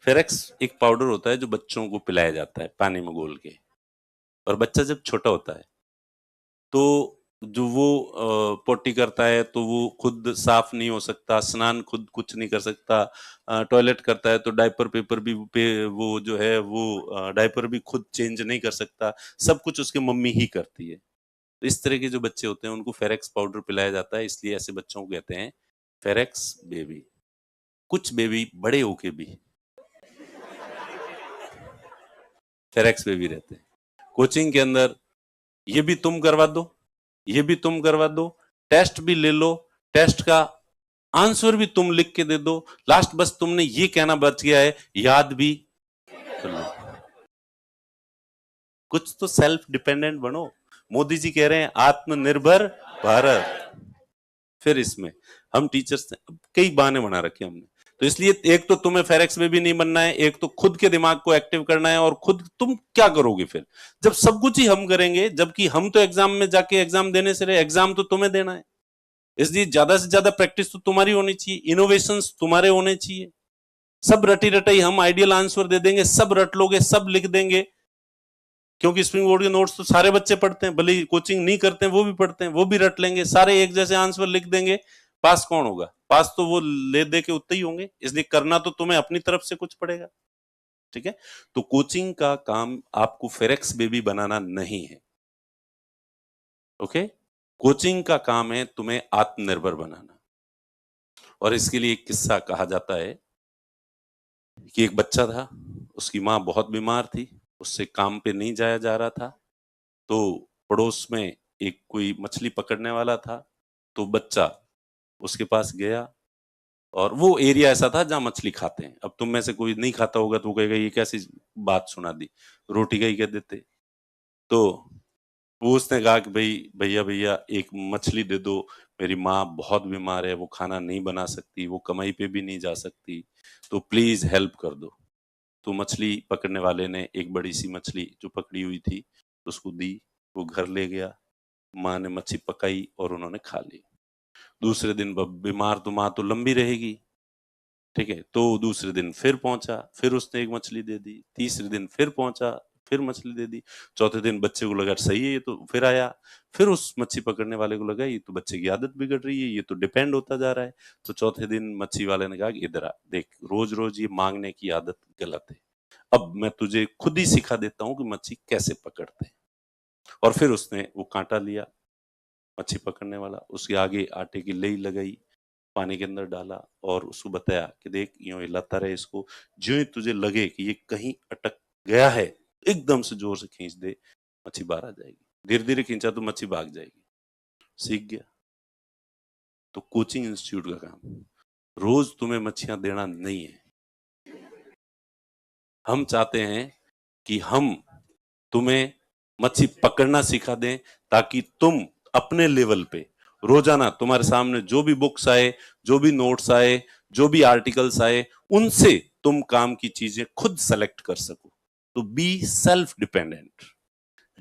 Farex एक powder होता है जो बच्चों को पिलाया जाता है पानी में घोल के, और बच्चा जब छोटा होता है तो जो वो पोटी करता है तो वो खुद साफ नहीं हो सकता, स्नान खुद कुछ नहीं कर सकता, टॉयलेट करता है तो डायपर पेपर भी वो जो है वो डायपर भी खुद चेंज नहीं कर सकता, सब कुछ उसकी मम्मी ही करती है। तो इस तरह के जो बच्चे होते हैं उनको फेरेक्स पाउडर पिलाया जाता है, इसलिए ऐसे बच्चों को कहते हैं फेरेक्स बेबी। कुछ बेबी बड़े होके भी फेरेक्स बेबी रहते हैं। कोचिंग के अंदर ये भी तुम करवा दो, ये भी तुम करवा दो, टेस्ट भी ले लो, टेस्ट का आंसर भी तुम लिख के दे दो, लास्ट बस तुमने ये कहना बच गया है याद भी कर लो। कुछ तो सेल्फ डिपेंडेंट बनो। मोदी जी कह रहे हैं आत्मनिर्भर भारत। फिर इसमें हम टीचर्स ने कई बहाने बना रखे हमने, तो इसलिए एक तो तुम्हें फेरेक्स में भी नहीं बनना है, एक तो खुद के दिमाग को एक्टिव करना है, और खुद तुम क्या करोगे फिर जब सब कुछ ही हम करेंगे, जबकि हम तो एग्जाम में जाके एग्जाम देने से रहे, एग्जाम तो तुम्हें देना है। इसलिए ज्यादा से ज्यादा प्रैक्टिस तो तुम्हारी होनी चाहिए, इनोवेशंस तुम्हारे होने चाहिए। सब रटी रटाई हम आइडियल आंसर दे देंगे, सब रट लोगे, सब लिख देंगे, क्योंकि स्प्रिंग बोर्ड के नोट्स तो सारे बच्चे पढ़ते हैं, भले कोचिंग नहीं करते हैं वो भी पढ़ते हैं, वो भी रट लेंगे, सारे एक जैसे आंसर लिख देंगे, पास कौन होगा? पास तो वो ले दे के उतने ही होंगे। इसलिए करना तो तुम्हें अपनी तरफ से कुछ पड़ेगा। ठीक है, तो कोचिंग का काम आपको फेरेक्स बेबी बनाना नहीं है। ओके, कोचिंग का काम है तुम्हें आत्मनिर्भर बनाना। और इसके लिए एक किस्सा कहा जाता है कि एक बच्चा था, उसकी माँ बहुत बीमार थी, उससे काम पे नहीं जाया जा रहा था, तो पड़ोस में एक कोई मछली पकड़ने वाला था, तो बच्चा उसके पास गया, और वो एरिया ऐसा था जहां मछली खाते हैं। अब तुम में से कोई नहीं खाता होगा तो वो कहेगा ये कैसी बात सुना दी, रोटी का ही कह देते। तो वो उसने कहा कि भाई भैया भैया एक मछली दे दो, मेरी माँ बहुत बीमार है, वो खाना नहीं बना सकती, वो कमाई पे भी नहीं जा सकती, तो प्लीज हेल्प कर दो। तो मछली पकड़ने वाले ने एक बड़ी सी मछली जो पकड़ी हुई थी उसको दी, वो घर ले गया, माँ ने मच्छी पकाई और उन्होंने खा ली। दूसरे दिन बीमार तो माँ तो लंबी रहेगी, ठीक है, तो दूसरे दिन फिर पहुंचा, फिर उसने एक मछली दे दी, तीसरे दिन फिर पहुंचा, फिर मछली दे दी, चौथे दिन बच्चे को लगा सही है ये तो, फिर आया, फिर उस मच्छी पकड़ने वाले को लगा ये तो बच्चे की आदत बिगड़ रही है, ये तो डिपेंड होता जा रहा है। तो चौथे दिन मच्छी वाले ने कहा कि इधर आ, देख रोज रोज ये मांगने की आदत गलत है, अब मैं तुझे खुद ही सिखा देता हूँ कि मच्छी कैसे पकड़ते हैं। और फिर उसने वो कांटा लिया मच्छी पकड़ने वाला, उसके आगे आटे की लई लगाई, पानी के अंदर डाला और उसको बताया कि देख यूं हिलाता रहे इसको, जो ही तुझे लगे कि ये कहीं अटक गया है एकदम से जोर से खींच दे, मच्छी बाहर आ जाएगी। धीरे धीरे खींचा तो मच्छी भाग जाएगी। सीख गया। तो कोचिंग इंस्टीट्यूट का काम रोज तुम्हें मच्छियां देना नहीं है। हम चाहते हैं कि हम तुम्हें मच्छी पकड़ना सिखा दें, ताकि तुम अपने लेवल पे रोजाना तुम्हारे सामने जो भी बुक्स आए, जो भी नोट्स आए, जो भी आर्टिकल्स आए, उनसे तुम काम की चीजें खुद सेलेक्ट कर सको। तो बी सेल्फ डिपेंडेंट,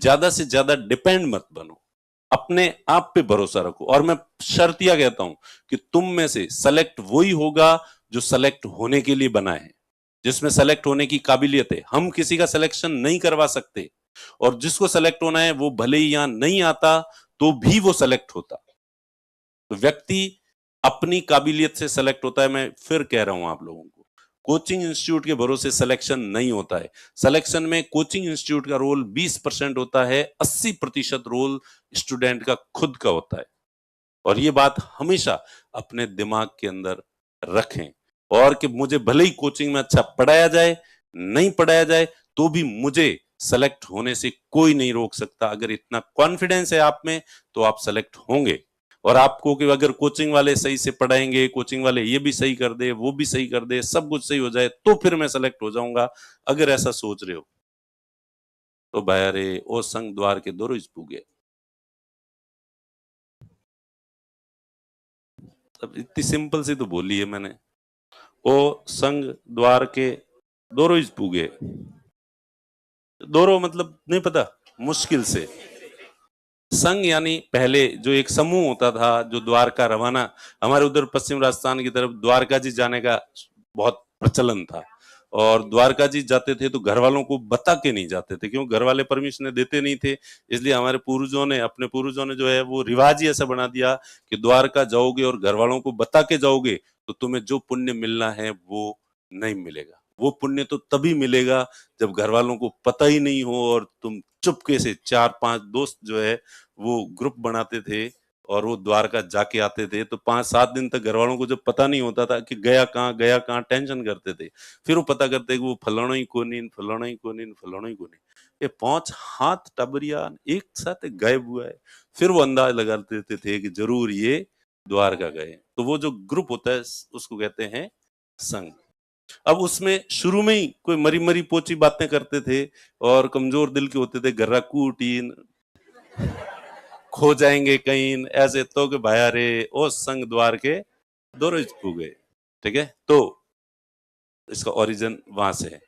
ज्यादा से ज्यादा डिपेंड मत बनो, अपने आप पे भरोसा रखो। और मैं शर्तिया कहता हूं कि तुम में से सेलेक्ट वही होगा जो सेलेक्ट होने के लिए बना है, जिसमें सेलेक्ट होने की काबिलियत है। हम किसी का सिलेक्शन नहीं करवा सकते, और जिसको सेलेक्ट होना है वो भले ही यहां नहीं आता तो भी वो सेलेक्ट होता। तो व्यक्ति अपनी काबिलियत से सेलेक्ट होता है। मैं फिर कह रहा हूं आप लोगों को, कोचिंग इंस्टीट्यूट के भरोसे सिलेक्शन नहीं होता है। सिलेक्शन में कोचिंग इंस्टीट्यूट का रोल 20% होता है, 80% रोल स्टूडेंट का खुद का होता है। और ये बात हमेशा अपने दिमाग के अंदर रखें, और कि मुझे भले ही कोचिंग में अच्छा पढ़ाया जाए, नहीं पढ़ाया जाए, तो भी मुझे सेलेक्ट होने से कोई नहीं रोक सकता। अगर इतना कॉन्फिडेंस है आप में तो आप सेलेक्ट होंगे। और आपको कि अगर कोचिंग वाले सही से पढ़ाएंगे, कोचिंग वाले ये भी सही कर दे, वो भी सही कर दे, सब कुछ सही हो जाए, तो फिर मैं सेलेक्ट हो जाऊंगा, अगर ऐसा सोच रहे हो तो भाई ओ संग द्वार के दोरो पूगे। अब इतनी सिंपल सी तो बोली है मैंने, ओ संग द्वार के दोरो पूगे। दोरो मतलब नहीं पता, मुश्किल से। संघ यानी पहले जो एक समूह होता था जो द्वारका रवाना, हमारे उधर पश्चिम राजस्थान की तरफ द्वारका जी जाने का बहुत प्रचलन था, और द्वारका जी जाते थे तो घर वालों को बता के नहीं जाते थे, क्यों? घर वाले परमिशन देते नहीं थे। इसलिए हमारे अपने पूर्वजों ने जो है वो रिवाज ही ऐसा बना दिया कि द्वारका जाओगे और घर वालों को बता के जाओगे तो तुम्हें जो पुण्य मिलना है वो नहीं मिलेगा। वो पुण्य तो तभी मिलेगा जब घर वालों को पता ही नहीं हो और तुम चुपके से 4-5 दोस्त जो है वो ग्रुप बनाते थे और वो द्वारका जाके आते थे। तो 5-7 दिन तक घर वालों को जब पता नहीं होता था कि गया कहाँ टेंशन करते थे। फिर वो पता करते कि वो फलाना ही कोनीन, फलाना ही कोनीन, फलाना ही कोनीन। ये 5 हाथ टबरिया एक साथ गायब हुआ है। फिर वो अंदाज लगा देते थे कि जरूर ये द्वारका गए। तो वो जो ग्रुप होता है उसको कहते हैं संघ। अब उसमें शुरू में ही कोई मरी मरी पोची बातें करते थे और कमजोर दिल के होते थे, गर्रा कूटीन, खो जाएंगे कहीं ऐसे, तो कि भाया रे ओ संग द्वार के दोरोज गए। ठीक है, तो इसका ओरिजिन वहां से है।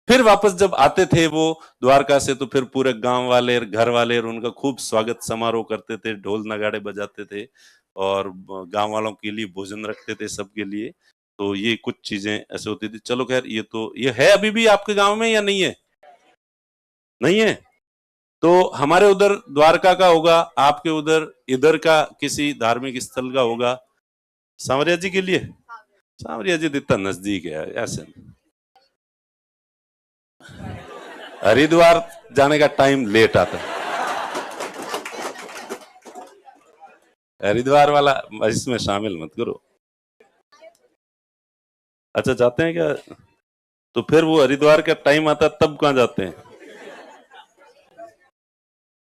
फिर वापस जब आते थे वो द्वारका से तो फिर पूरे गांव वाले घर वाले उनका खूब स्वागत समारोह करते थे, ढोल नगाड़े बजाते थे और गांव वालों के लिए भोजन रखते थे सबके लिए। तो ये कुछ चीजें ऐसे होती थी। चलो खैर, ये है अभी भी आपके गांव में या नहीं है? नहीं है तो हमारे उधर द्वारका का होगा, आपके उधर इधर का किसी धार्मिक स्थल का होगा। सांवरिया जी के लिए सांवरिया जी तो इतना नजदीक है ऐसे। हरिद्वार जाने का टाइम लेट आता है। हरिद्वार वाला इसमें शामिल मत करो। अच्छा, जाते हैं क्या? तो फिर वो हरिद्वार का टाइम आता तब कहाँ जाते हैं?